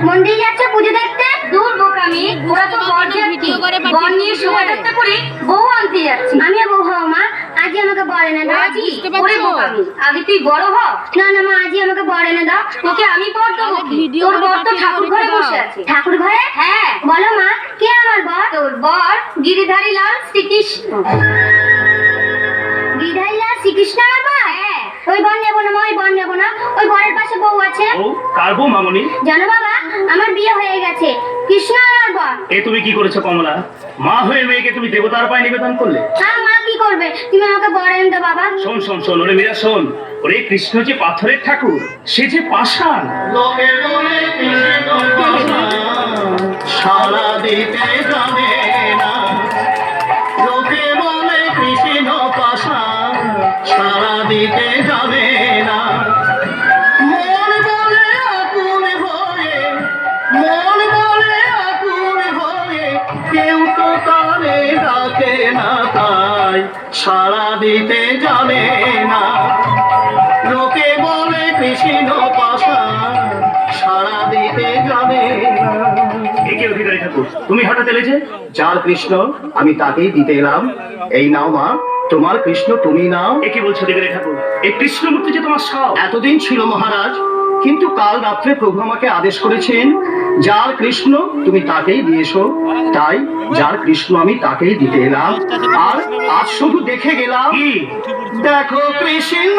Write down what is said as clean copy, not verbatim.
মন্দির যাচ্ছে পুজো দেখতে? দূর বোকামি, ওরা তো বরযাত্রী, বর নিয়ে শোভাযাত্রা করে বউ আনতে যাচ্ছে। আমিও বউ হও মা, আজই আমাকে বর এনে দাও। আজই? ওরে বোকামি, আগে তুই বড় হ। না না মা, আজই আমাকে বর এনে দাও। তোকে আমি বর দেবো কি? তোর বর তো ঠাকুর ঘরে বসে আছে। ঠাকুর ঘরে? হ্যাঁ। বলো মা, কে আমার বর? তোর বর গিরিধারী লাল শ্রীকৃষ্ণ। গিরিধারী লাল শ্রীকৃষ্ণ আমার বর? হ্যাঁ। ওই বর নেবো না মা, ওই বর নেবো না। ওই বরের পাশে বউ আছে। ও কার বউ মামনি? জানো বাবা, আমার বিয়ে হয়ে গেছে, কৃষ্ণ আমার বর। এ তুমি কি করেছো কমলা? মা হয়ে মেয়েকে তুমি দেবতার পায়ে নিবেদন করলে? হ্যাঁ মা, কি করবে? তুমি আমাকে বর এনে দাও বাবা। শোন শোন শোন, ওরে মীরা শোন, ওরে কৃষ্ণ যে পাথরের ঠাকুর, সে যে পাষাণ। লোকে বলে কৃষ্ণ পাষাণ, সারা দিতে জানে না। লোকে বলে কৃষ্ণ পাষাণ, সারা দিতে যাবে না। মন বলে আকুল হয়ে, মন বলে আকুল হয়ে, কেউ তো তারে ডাকে না, তাই সারা দিতে যাবে না। লোকে বলে কৃষ্ণ পাষাণ, সারা দিতে যাবে না। একে অধিকারী ঠাকুর, তুমি হঠাৎ এলে যে? যার কৃষ্ণ আমি তাকেই দিতে এলাম। এই নাও মা, তোমার কৃষ্ণ তুমি নাও। একে বলছো অধিকারী ঠাকুর? এই কৃষ্ণমূর্তি যে তোমার সাও? এতদিন ছিল মহারাজ, কিন্তু কাল রাত্রে প্রভু আমাকে আদেশ করেছেন যার কৃষ্ণ তুমি তাকেই দিয়েছো, তাই যার কৃষ্ণ আমি তাকেই দিতে এলাম। আর আজ শুধু দেখে গেলাম, দেখো কৃষ্ণ